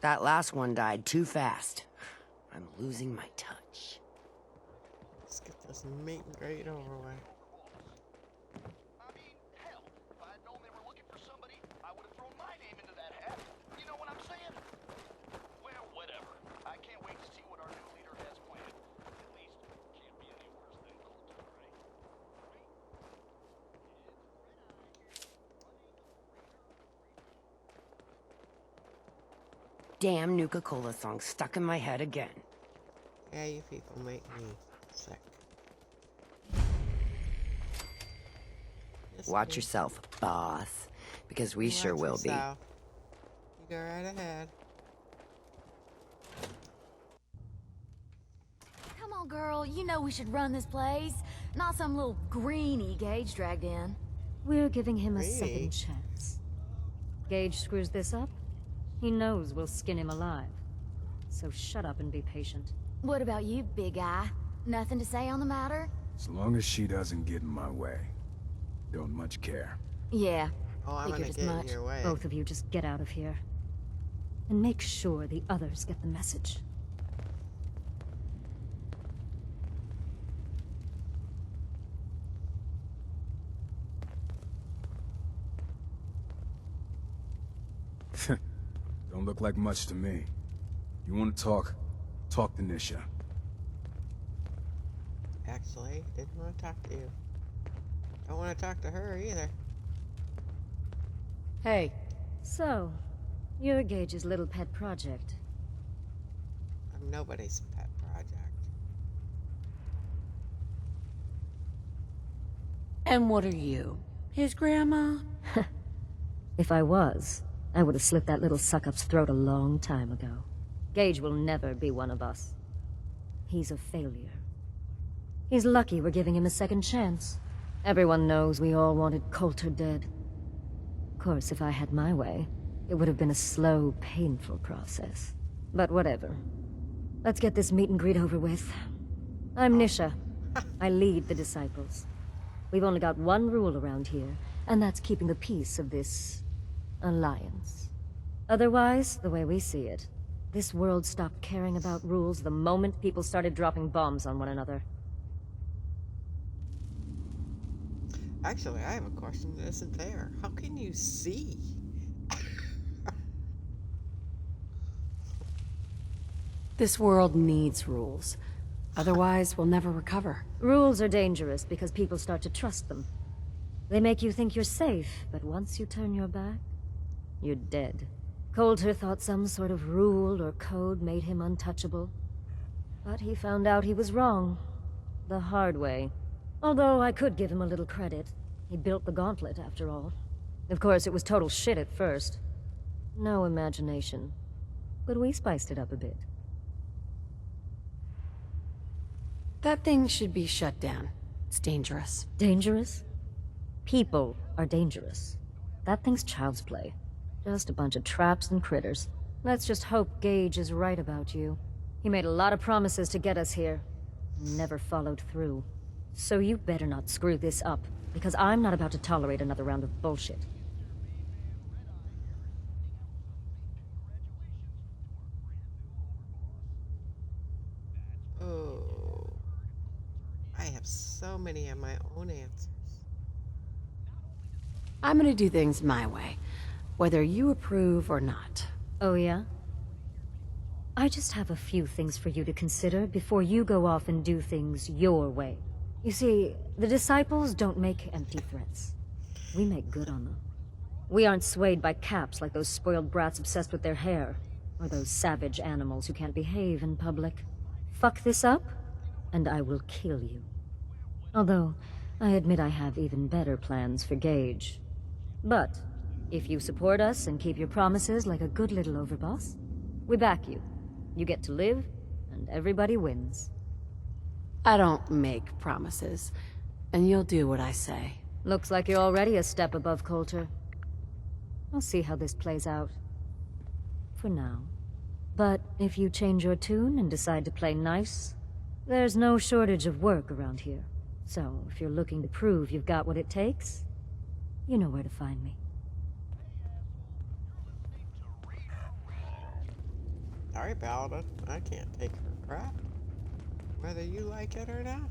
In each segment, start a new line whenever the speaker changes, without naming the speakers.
That last one died too fast. I'm losing my touch.
Let's get this meet and greet over with.
I mean, hell, if I had known they were looking for somebody, I would have thrown my name into that hat. You know what I'm saying? Well, whatever. I can't wait to see what our new leader has planned. At least, it can't be any worse than Colton, right?
Damn Nuka-Cola song stuck in my head again.
Yeah, you people make me sick.
Watch yourself, boss. Because we sure will be.
You go right ahead.
Come on, girl. You know we should run this place. Not some little greenie Gage dragged in.
We're giving him a
Really?
second chance. Gage screws this up, he knows we'll skin him alive. So shut up and be patient.
What about you, big guy? Nothing to say on the matter?
As long as she doesn't get in my way. Don't much care.
Yeah.
Oh, I'm gonna
Figured
get
as
in
much.
your way.
Both of you just get out of here. And make sure the others get the message.
Don't look like much to me. You want to talk? Talk to Nisha.
Actually, didn't want to talk to you. Don't want to talk to her either.
Hey.
So, you're Gage's little pet project.
I'm nobody's pet project.
And what are you? His grandma?
If I was, I would have slit that little suck-up's throat a long time ago. Gage will never be one of us. He's a failure. He's lucky we're giving him a second chance. Everyone knows we all wanted Coulter dead. Of course, if I had my way, it would have been a slow, painful process. But whatever. Let's get this meet and greet over with. I'm Nisha. I lead the Disciples. We've only got one rule around here, and that's keeping the peace of this alliance. Otherwise, the way we see it, this world stopped caring about rules the moment people started dropping bombs on one another.
Actually, I have a question that isn't there. How can you see?
This world needs rules. Otherwise, we'll never recover.
Rules are dangerous because people start to trust them. They make you think you're safe, but once you turn your back, you're dead. Coulter thought some sort of rule or code made him untouchable. But he found out he was wrong. The hard way. Although I could give him a little credit. He built the gauntlet, after all. Of course, it was total shit at first. No imagination. But we spiced it up a bit.
That thing should be shut down. It's dangerous.
Dangerous? People are dangerous. That thing's child's play. Just a bunch of traps and critters. Let's just hope Gage is right about you. He made a lot of promises to get us here. Never followed through. So you better not screw this up, because I'm not about to tolerate another round of bullshit.
Oh, I have so many of my own answers.
I'm gonna do things my way, whether you approve or not.
Oh yeah? I just have a few things for you to consider before you go off and do things your way. You see, the Disciples don't make empty threats. We make good on them. We aren't swayed by caps like those spoiled brats obsessed with their hair, or those savage animals who can't behave in public. Fuck this up, and I will kill you. Although, I admit I have even better plans for Gage. But, if you support us and keep your promises like a good little overboss, we back you. You get to live, and everybody wins.
I don't make promises, and you'll do what I say.
Looks like you're already a step above Coulter. I'll see how this plays out. For now. But if you change your tune and decide to play nice, there's no shortage of work around here. So, if you're looking to prove you've got what it takes, you know where to find me.
Sorry, Paladin. I can't take her crap. Whether you like it or not.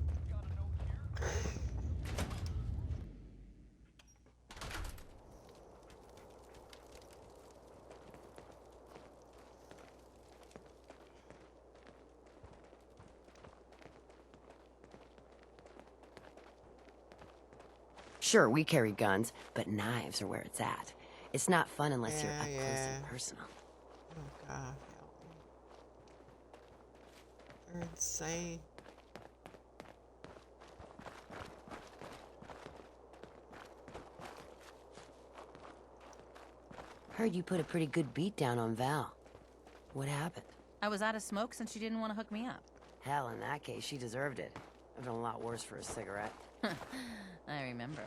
Sure, we carry guns, but knives are where it's at. It's not fun unless you're
Yeah,
up close
yeah.
and personal.
Oh God, help me. They're insane.
Heard you put a pretty good beat down on Val. What happened?
I was out of smoke since she didn't want to hook me up.
Hell, in that case, she deserved it. I've done a lot worse for a cigarette.
I remember.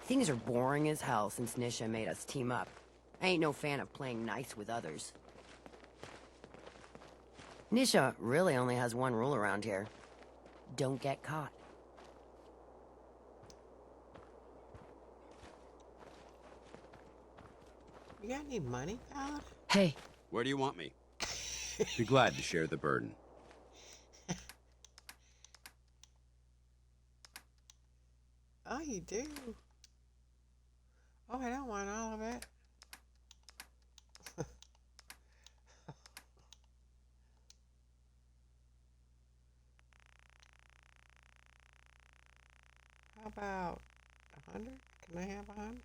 Things are boring as hell since Nisha made us team up. I ain't no fan of playing nice with others. Nisha really only has one rule around here. Don't get caught.
You got any money, Paladin?
Hey.
Where do you want me? Be glad to share the burden.
Oh, you do? Oh, I don't want all of it. How about 100? Can I have 100?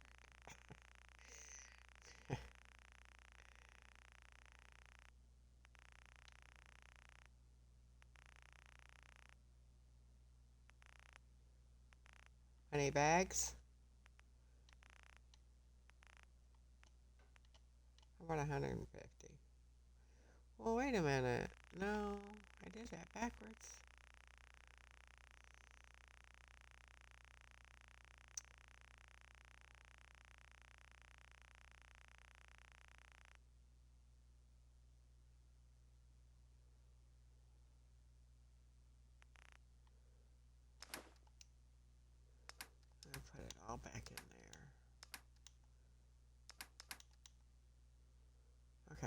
Any bags? How about 150? Well, wait a minute. No, I did that backwards. I'll put it all back in there.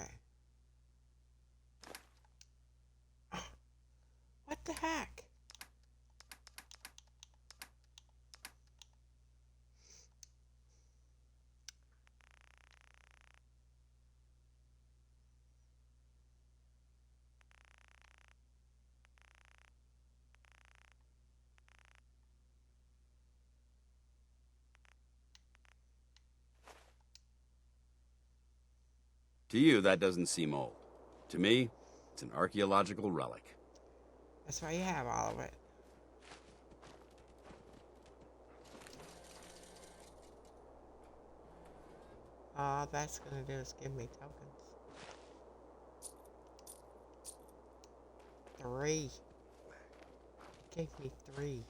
Okay. What the heck?
To you, that doesn't seem old. To me, it's an archaeological relic.
That's why you have all of it. All that's gonna do is give me tokens. 3. It gave me 3.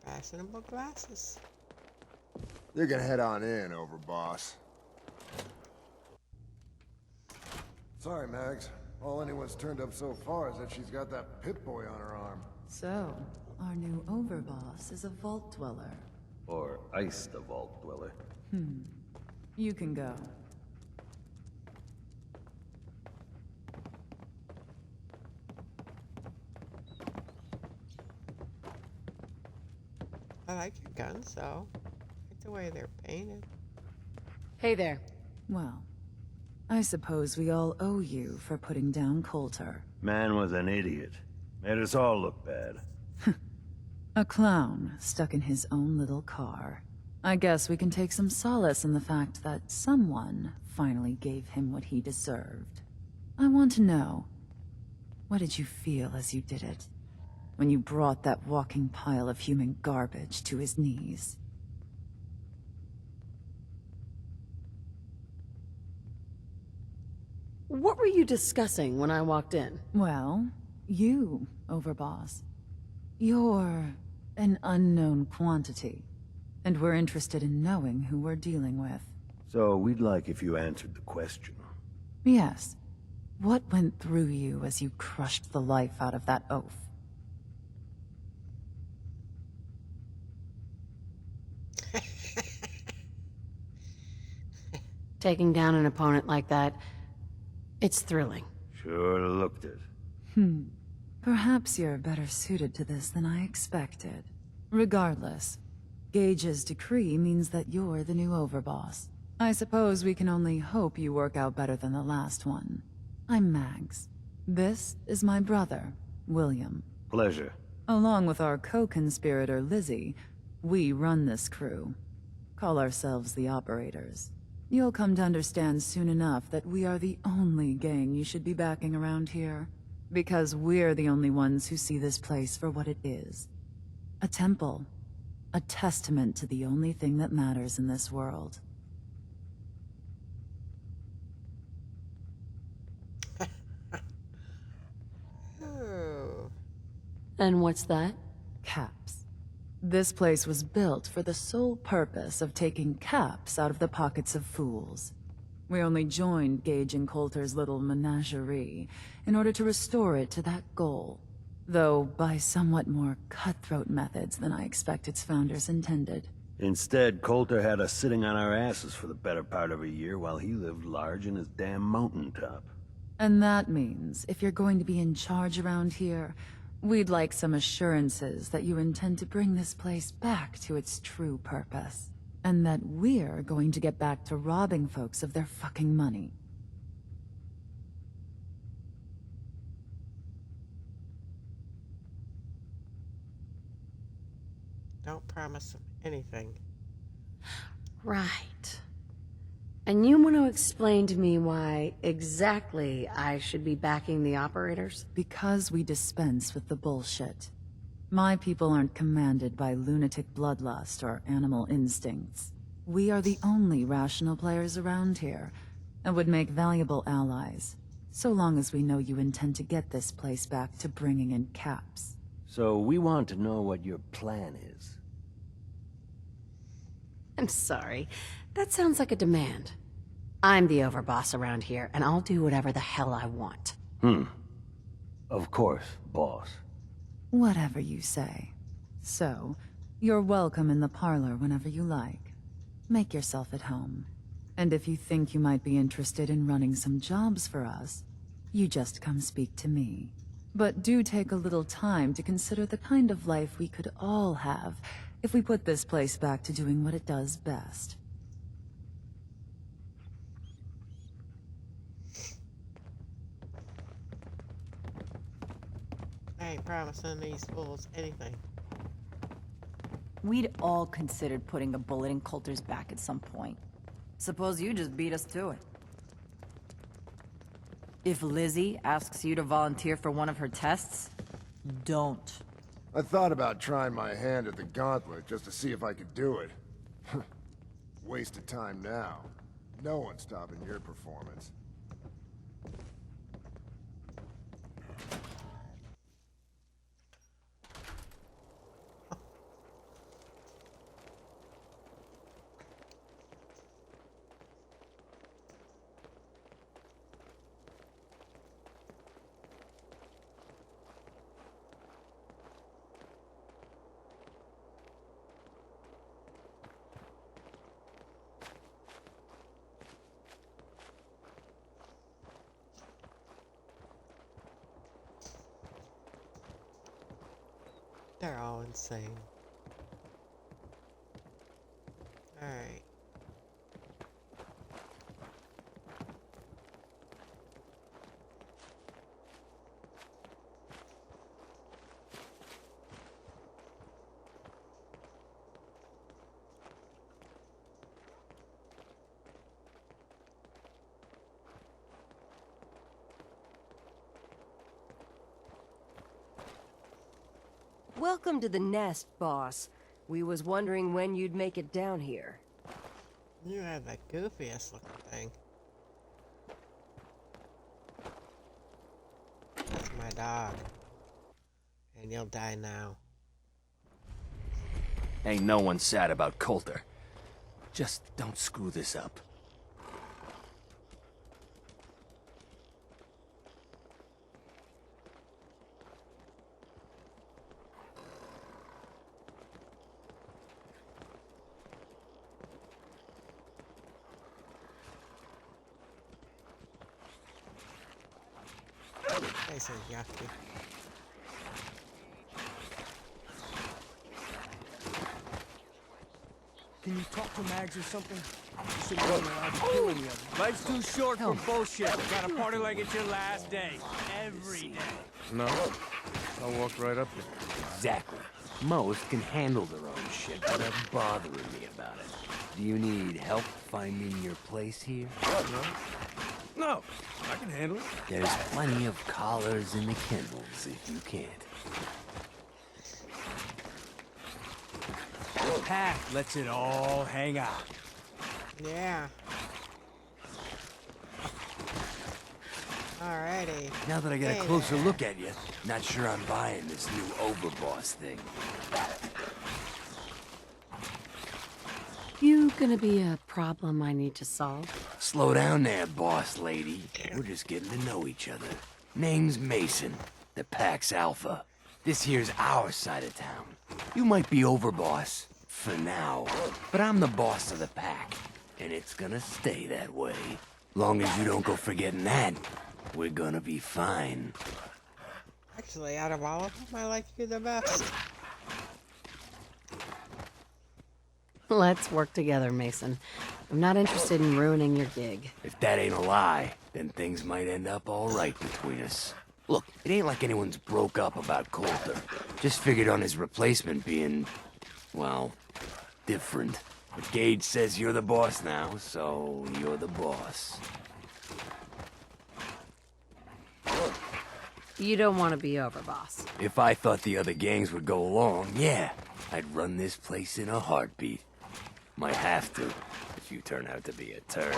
Fashionable glasses.
You can head on in, overboss. Sorry, Mags. All anyone's turned up so far is that she's got that Pip-Boy on her arm.
So, our new overboss is a vault dweller.
Or iced the vault dweller.
You can go.
I like your guns, though. I like the way they're painted.
Hey there.
Well, I suppose we all owe you for putting down Coulter.
Man was an idiot. Made us all look bad.
A clown stuck in his own little car. I guess we can take some solace in the fact that someone finally gave him what he deserved. I want to know, what did you feel as you did it? when you brought that walking pile of human garbage to his knees.
What were you discussing when I walked in?
Well, you, Overboss. You're an unknown quantity, and we're interested in knowing who we're dealing with.
So we'd like if you answered the question.
Yes. What went through you as you crushed the life out of that oaf?
Taking down an opponent like that, it's thrilling.
Sure looked it.
Perhaps you're better suited to this than I expected. Regardless, Gage's decree means that you're the new Overboss. I suppose we can only hope you work out better than the last one. I'm Mags. This is my brother, William.
Pleasure.
Along with our co-conspirator, Lizzie, we run this crew. Call ourselves the Operators. You'll come to understand soon enough that we are the only gang you should be backing around here. Because we're the only ones who see this place for what it is. A temple. A testament to the only thing that matters in this world.
Oh.
And what's that?
Caps. This place was built for the sole purpose of taking caps out of the pockets of fools. We only joined Gage and Coulter's little menagerie in order to restore it to that goal, though by somewhat more cutthroat methods than I expect its founders intended.
Instead, Coulter had us sitting on our asses for the better part of a year while he lived large in his damn mountaintop.
And that means, if you're going to be in charge around here, we'd like some assurances that you intend to bring this place back to its true purpose. And that we're going to get back to robbing folks of their fucking money.
Don't promise them anything.
Right. And you want to explain to me why exactly I should be backing the Operators?
Because we dispense with the bullshit. My people aren't commanded by lunatic bloodlust or animal instincts. We are the only rational players around here, and would make valuable allies, so long as we know you intend to get this place back to bringing in caps.
So we want to know what your plan is.
I'm sorry. That sounds like a demand. I'm the overboss around here, and I'll do whatever the hell I want.
Of course, boss.
Whatever you say. So, you're welcome in the parlor whenever you like. Make yourself at home. And if you think you might be interested in running some jobs for us, you just come speak to me. But do take a little time to consider the kind of life we could all have if we put this place back to doing what it does best.
I ain't promising these fools anything.
We'd all considered putting a bullet in Coulter's back at some point. Suppose you just beat us to it. If Lizzie asks you to volunteer for one of her tests, don't.
I thought about trying my hand at the gauntlet just to see if I could do it. Waste of time now. No one's stopping your performance.
They're all insane. Alright.
Welcome to the nest, boss. We was wondering when you'd make it down here.
You have the goofiest looking thing. That's my dog. And you'll die now.
Ain't no one sad about Coulter. Just don't screw this up.
This is yucky.
Can you talk to Mags or something? You shouldn't be allowed to kill any of them.
Life's too short for bullshit. Gotta party like it's your last day. Every day.
No, I'll walk right up there.
Exactly. Most can handle their own shit without bothering me about it. Do you need help finding your place here?
No, I can handle it.
There's plenty of collars in the kennels if you can't.
Pack lets it all hang out.
Yeah. Alrighty.
Now that I get a
Hey
closer
there.
look at you, not sure I'm buying this new overboss thing.
You gonna be a problem I need to solve?
Slow down there, boss lady. We're just getting to know each other. Name's Mason, the Pack's Alpha. This here's our side of town. You might be overboss, for now, but I'm the boss of the Pack, and it's gonna stay that way. Long as you don't go forgetting that, we're gonna be fine.
Actually, out of all of them, I like you the best.
Let's work together, Mason. I'm not interested in ruining your gig.
If that ain't a lie, then things might end up all right between us. Look, it ain't like anyone's broke up about Coulter. Just figured on his replacement being, well, different. But Gage says you're the boss now, so you're the boss.
You don't want to be overboss.
If I thought the other gangs would go along, yeah, I'd run this place in a heartbeat. Might have to, if you turn out to be a turd.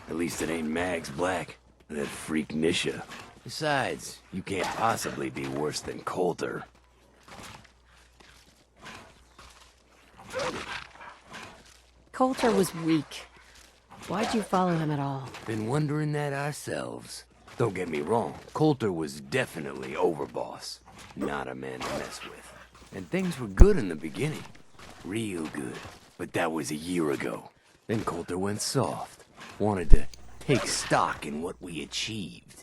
At least it ain't Mags Black, or that freak Nisha. Besides, you can't possibly be worse than Coulter.
Coulter was weak. Why'd you follow him at all?
Been wondering that ourselves. Don't get me wrong, Coulter was definitely overboss. Not a man to mess with. And things were good in the beginning. Real good. But that was a year ago. Then Coulter went soft. Wanted to take stock in what we achieved.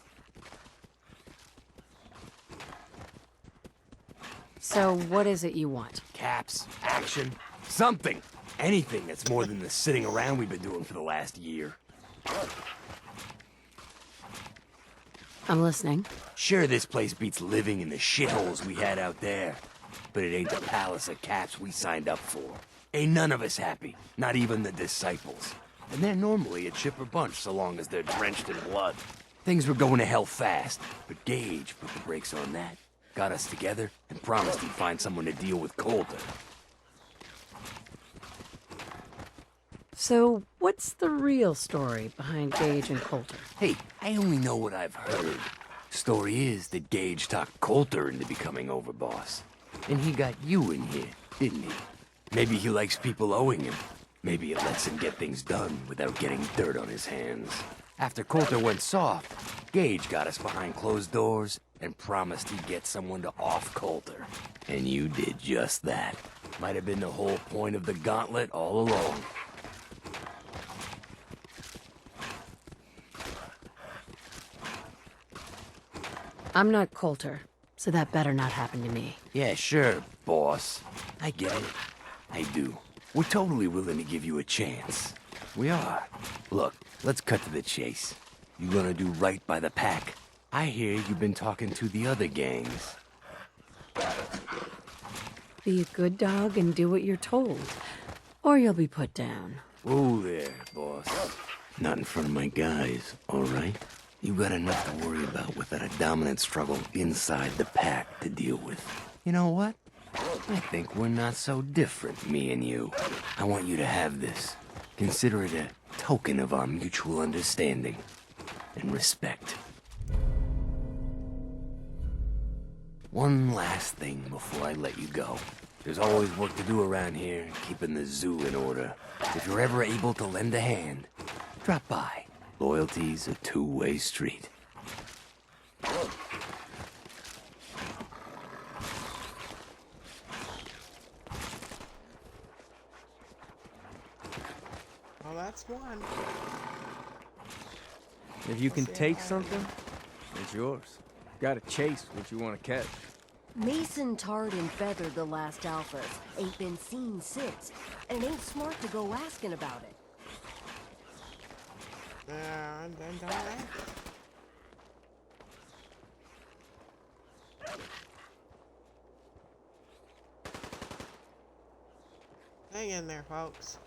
So what is it you want?
Caps, action, something. Anything that's more than the sitting around we've been doing for the last year.
I'm listening.
Sure, this place beats living in the shitholes we had out there. But it ain't the palace of caps we signed up for. Ain't none of us happy, not even the disciples. And they're normally a chipper bunch so long as they're drenched in blood. Things were going to hell fast, but Gage put the brakes on that. Got us together and promised he'd find someone to deal with Coulter.
So what's the real story behind Gage and Coulter?
Hey, I only know what I've heard. Story is that Gage talked Coulter into becoming overboss. And he got you in here, didn't he? Maybe he likes people owing him. Maybe it lets him get things done without getting dirt on his hands. After Coulter went soft, Gage got us behind closed doors and promised he'd get someone to off Coulter. And you did just that. Might have been the whole point of the gauntlet all along.
I'm not Coulter, so that better not happen to me.
Yeah, sure, boss. I get it. I do. We're totally willing to give you a chance. We are. Look, let's cut to the chase. You gonna do right by the Pack? I hear you've been talking to the other gangs.
Be a good dog and do what you're told, or you'll be put down.
Whoa there, boss. Not in front of my guys, all right? You got enough to worry about without a dominant struggle inside the Pack to deal with. You know what? I think we're not so different, me and you. I want you to have this. Consider it a token of our mutual understanding and respect. One last thing before I let you go. There's always work to do around here, keeping the zoo in order. If you're ever able to lend a hand, drop by. Loyalty's a two-way street.
Well, that's one.
If you can take something, it's yours. Gotta chase what you want to catch.
Mason tarred and feathered the last alphas. Ain't been seen since. And it ain't smart to go asking about it.
Don't ask. Hang in there, folks.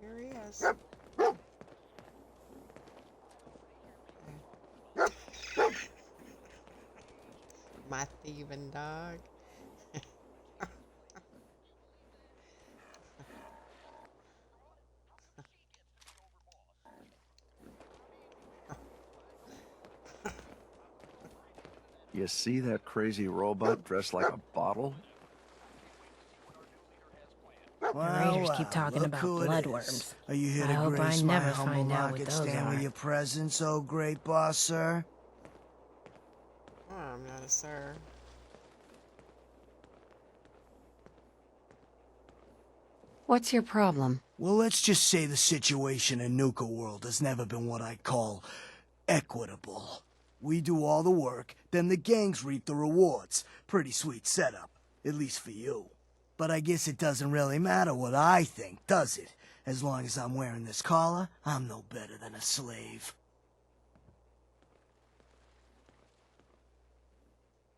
Here he is. My thieving dog.
You see that crazy robot dressed like a bottle?
Raiders keep talking about bloodworms.
Are you here
I
to
hope I
grace my
never
humble
find out what
rocket
those
stand
are.
with your presence, oh great boss, sir?
Oh, I'm not a sir.
What's your problem?
Well, let's just say the situation in Nuka world has never been what I call equitable. We do all the work, then the gangs reap the rewards. Pretty sweet setup, at least for you. But I guess it doesn't really matter what I think, does it? As long as I'm wearing this collar, I'm no better than a slave.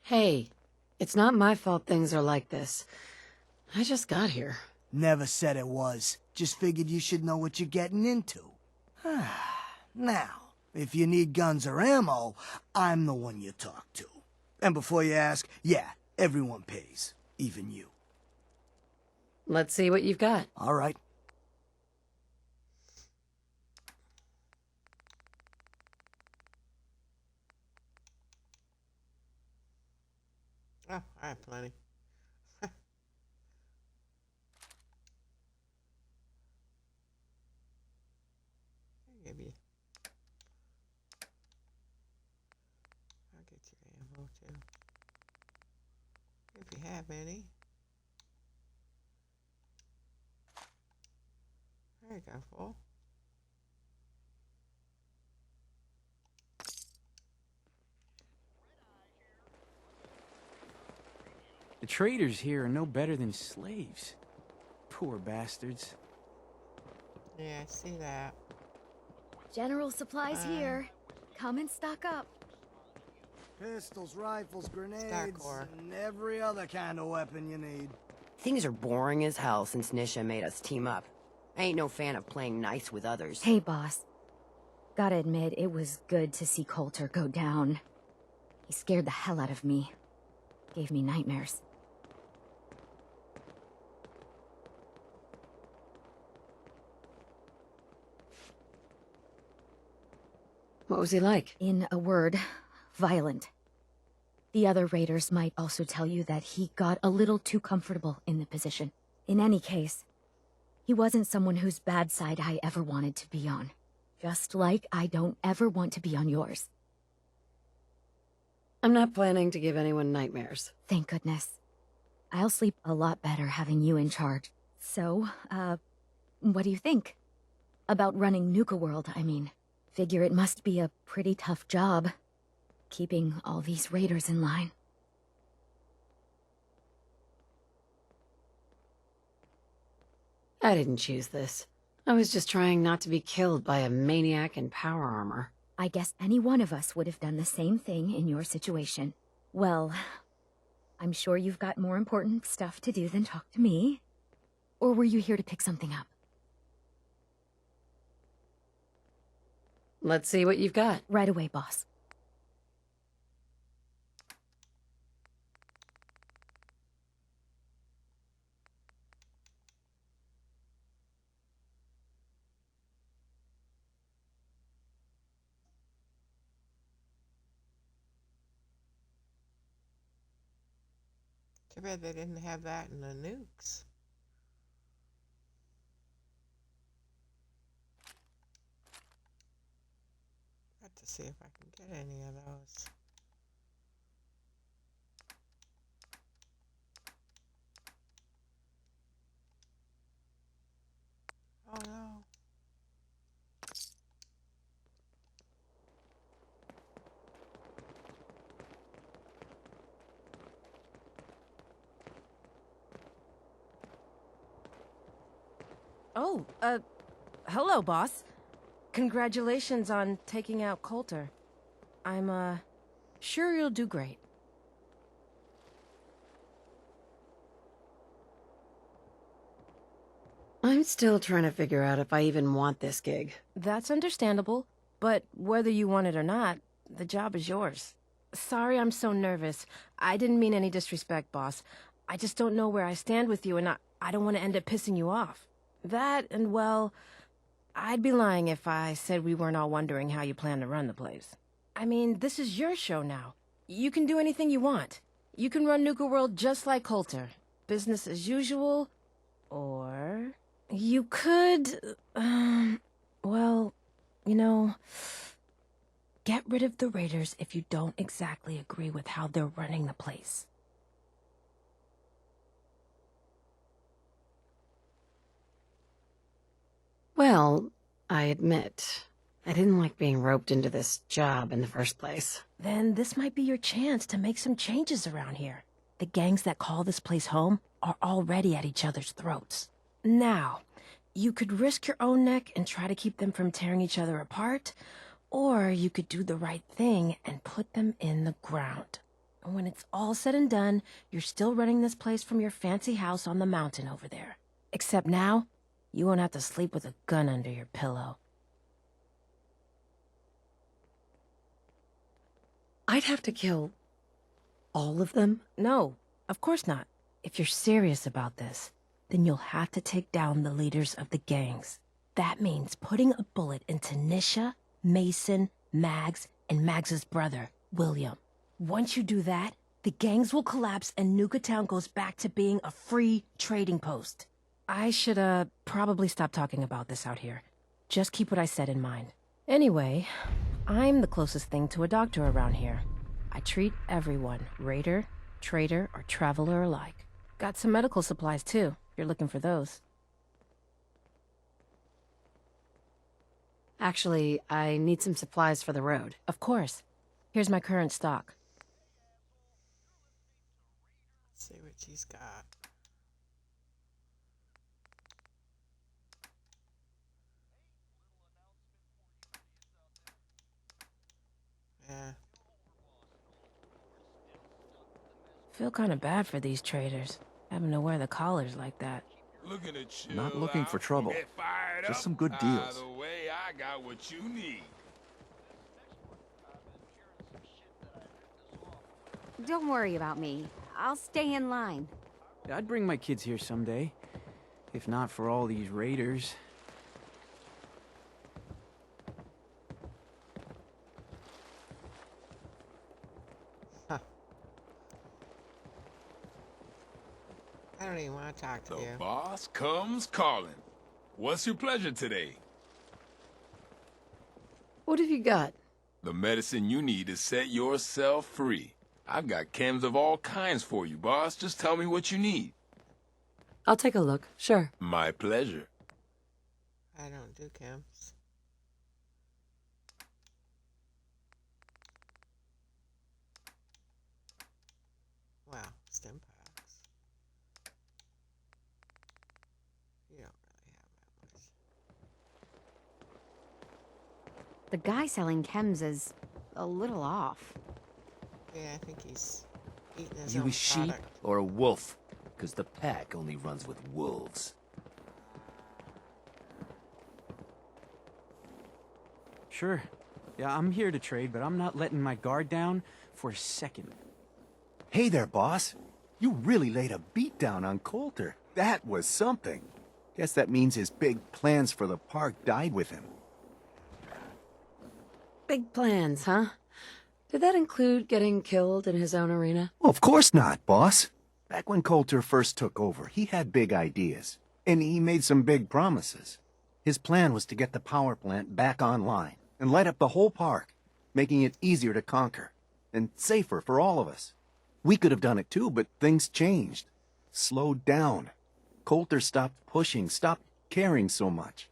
Hey, it's not my fault things are like this. I just got here.
Never said it was. Just figured you should know what you're getting into. Now, if you need guns or ammo, I'm the one you talk to. And before you ask, yeah, everyone pays. Even you.
Let's see what you've got.
All right.
Oh, I have plenty. Maybe. I'll get your ammo too. If you have any. There you go, fool.
The traders here are no better than slaves. Poor bastards.
Yeah, I see that.
General supplies here. Come and stock up.
Pistols, rifles, grenades,
Star-core.
and every other kind of weapon you need.
Things are boring as hell since Nisha made us team up. I ain't no fan of playing nice with others.
Hey, boss. Gotta admit, it was good to see Coulter go down. He scared the hell out of me. Gave me nightmares.
What was he like?
In a word, violent. The other raiders might also tell you that he got a little too comfortable in the position. In any case, he wasn't someone whose bad side I ever wanted to be on. Just like I don't ever want to be on yours.
I'm not planning to give anyone nightmares.
Thank goodness. I'll sleep a lot better having you in charge. So, what do you think? About running Nuka World, I mean. Figure it must be a pretty tough job, keeping all these raiders in line.
I didn't choose this. I was just trying not to be killed by a maniac in power armor.
I guess any one of us would have done the same thing in your situation. Well, I'm sure you've got more important stuff to do than talk to me. Or were you here to pick something up?
Let's see what you've got.
Right away, boss.
Too bad they didn't have that in the nukes. Got to see if I can get any of those. Oh no.
Oh, hello, boss. Congratulations on taking out Coulter. I'm, sure you'll do great.
I'm still trying to figure out if I even want this gig.
That's understandable, but whether you want it or not, the job is yours. Sorry I'm so nervous. I didn't mean any disrespect, boss. I just don't know where I stand with you, and I don't want to end up pissing you off. That, and well, I'd be lying if I said we weren't all wondering how you plan to run the place. I mean, this is your show now. You can do anything you want. You can run Nuka World just like Coulter. Business as usual, or... You could, well, you know, get rid of the Raiders if you don't exactly agree with how they're running the place.
Well, I admit, I didn't like being roped into this job in the first place.
Then this might be your chance to make some changes around here. The gangs that call this place home are already at each other's throats. Now, you could risk your own neck and try to keep them from tearing each other apart, or you could do the right thing and put them in the ground. And when it's all said and done, you're still running this place from your fancy house on the mountain over there. Except now, you won't have to sleep with a gun under your pillow.
I'd have to kill all of them?
No, of course not. If you're serious about this, then you'll have to take down the leaders of the gangs. That means putting a bullet into Nisha, Mason, Mags, and Mags's brother, William. Once you do that, the gangs will collapse and Nuka Town goes back to being a free trading post. I should, probably stop talking about this out here. Just keep what I said in mind. Anyway, I'm the closest thing to a doctor around here. I treat everyone, raider, trader, or traveler alike. Got some medical supplies, too, if you're looking for those.
Actually, I need some supplies for the road.
Of course. Here's my current stock.
Let's see what she's got. Yeah.
Feel kind of bad for these traders, having to wear the collars like that.
Not looking for trouble. Just some good deals.
The way I got what you need.
Don't worry about me. I'll stay in line.
I'd bring my kids here someday. If not for all these raiders.
I don't even want to talk to you.
The boss comes calling. What's your pleasure today?
What have you got?
The medicine you need to set yourself free. I've got chems of all kinds for you, boss. Just tell me what you need.
I'll take a look, sure.
My pleasure.
I don't do chems. Wow, stim packs. You don't really
The guy selling chems is a little off.
Yeah, I think he's eating his
You
own
a sheep
product.
or a wolf? Because the pack only runs with wolves.
Sure. Yeah, I'm here to trade, but I'm not letting my guard down for a second.
Hey there, boss. You really laid a beat down on Coulter. That was something. Guess that means his big plans for the park died with him.
Big plans, huh? Did that include getting killed in his own arena?
Well, of course not, boss. Back when Coulter first took over, he had big ideas. And he made some big promises. His plan was to get the power plant back online and light up the whole park, making it easier to conquer and safer for all of us. We could have done it too, but things changed. Slowed down. Coulter stopped pushing, stopped caring so much.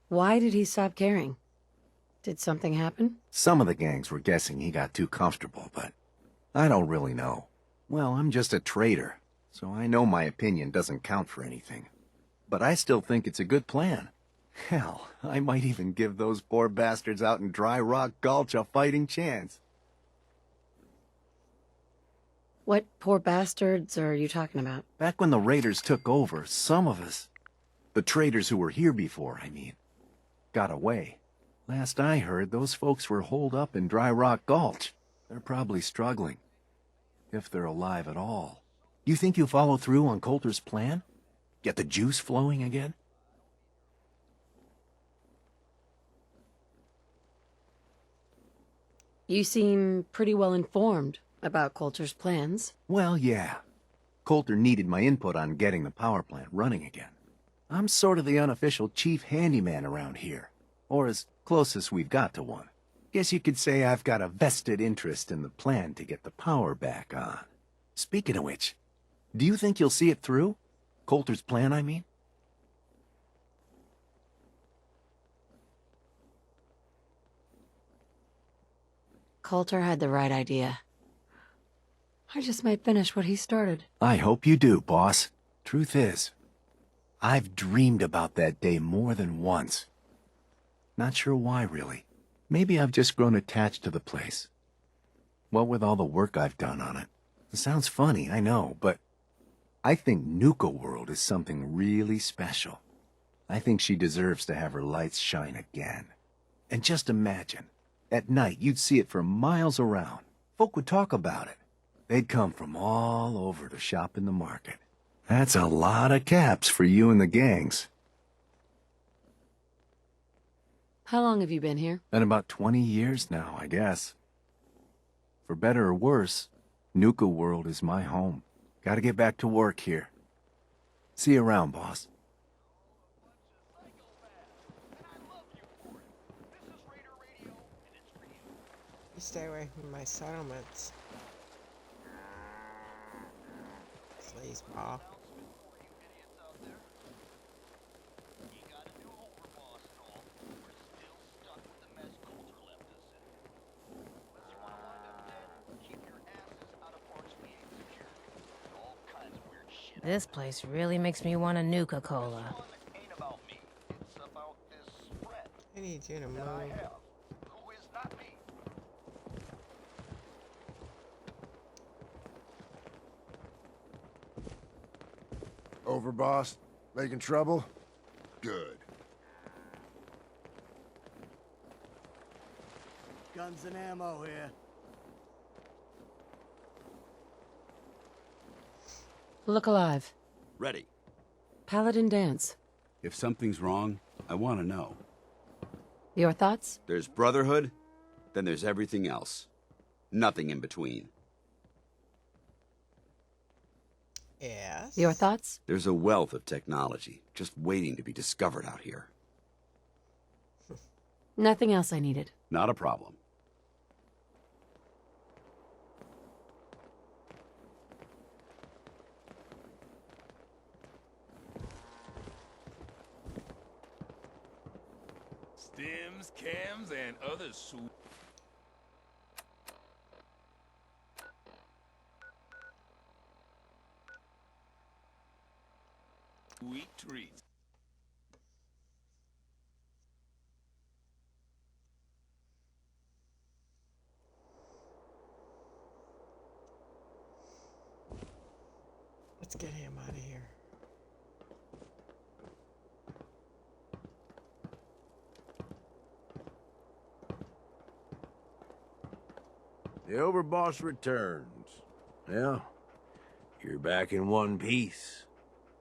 Why did he stop caring? Did something happen?
Some of the gangs were guessing he got too comfortable, but I don't really know. Well, I'm just a trader, so I know my opinion doesn't count for anything. But I still think it's a good plan. Hell, I might even give those poor bastards out in Dry Rock Gulch a fighting chance.
What poor bastards are you talking about?
Back when the raiders took over, some of us, the traders who were here before, I mean, got away. Last I heard, those folks were holed up in Dry Rock Gulch. They're probably struggling. If they're alive at all. You think you'll follow through on Coulter's plan? Get the juice flowing again?
You seem pretty well informed about Coulter's plans.
Well, yeah. Coulter needed my input on getting the power plant running again. I'm sort of the unofficial chief handyman around here. Or as close as we've got to one. Guess you could say I've got a vested interest in the plan to get the power back on. Speaking of which, do you think you'll see it through? Coulter's plan, I mean?
Coulter had the right idea. I just might finish what he started.
I hope you do, boss. Truth is, I've dreamed about that day more than once. Not sure why, really. Maybe I've just grown attached to the place. What with all the work I've done on it. It sounds funny, I know, but I think Nuka World is something really special. I think she deserves to have her lights shine again. And just imagine, at night you'd see it for miles around. Folk would talk about it. They'd come from all over to shop in the market. That's a lot of caps for you and the gangs.
How long have you been here?
Been about 20 years now, I guess. For better or worse, Nuka World is my home. Gotta get back to work here. See you around, boss.
You stay away from my settlements. Sleazeball.
This place really makes me want a Nuka-Cola.
I need you to move.
Over, boss? Making trouble? Good.
Guns and ammo here.
Look alive.
Ready.
Paladin dance.
If something's wrong, I want to know.
Your thoughts?
There's Brotherhood, then there's everything else. Nothing in between.
Yes.
Your thoughts?
There's a wealth of technology just waiting to be discovered out here.
Nothing else I needed.
Not a problem.
Stems, cams, and other soup. Sweet treats.
Let's get him out of here.
The overboss returns. Well, you're back in one piece.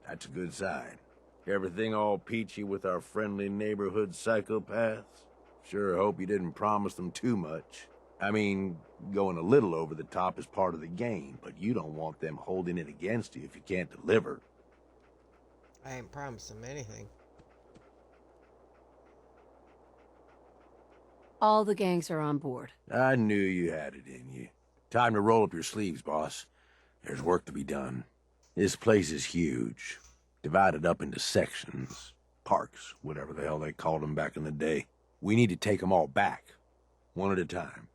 That's a good sign. Everything all peachy with our friendly neighborhood psychopaths? Sure hope you didn't promise them too much. I mean, going a little over the top is part of the game, but you don't want them holding it against you if you can't deliver.
I ain't promised them anything.
All the gangs are on board.
I knew you had it in you. Time to roll up your sleeves, boss. There's work to be done. This place is huge. Divided up into sections. Parks, whatever the hell they called them back in the day. We need to take them all back. One at a time.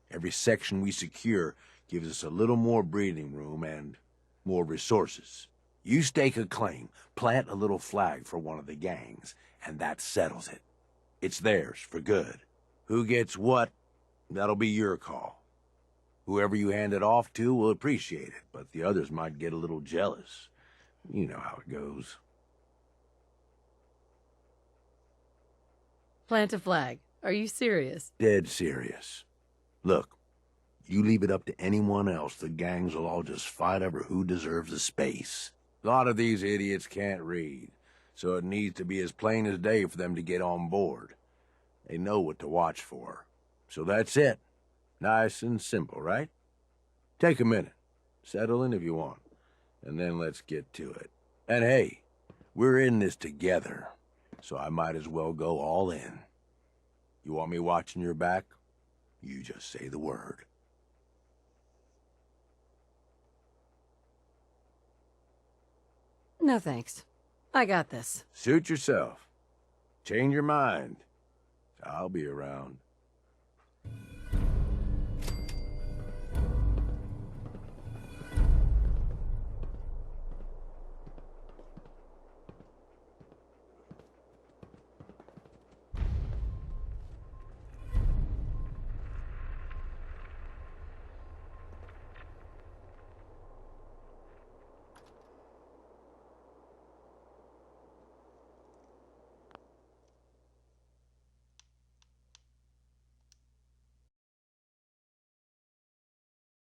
Every section we secure gives us a little more breathing room and more resources. You stake a claim, plant a little flag for one of the gangs, and that settles it. It's theirs for good. Who gets what, that'll be your call. Whoever you hand it off to will appreciate it, but the others might get a little jealous. You know how it goes.
Plant a flag. Are you serious?
Dead serious. Look, you leave it up to anyone else, the gangs will all just fight over who deserves the space. A lot of these idiots can't read, so it needs to be as plain as day for them to get on board. They know what to watch for. So that's it. Nice and simple, right? Take a minute. Settle in if you want. And then let's get to it. And hey, we're in this together, so I might as well go all in. You want me watching your back? You just say the word.
No thanks. I got this.
Suit yourself. Change your mind. I'll be around.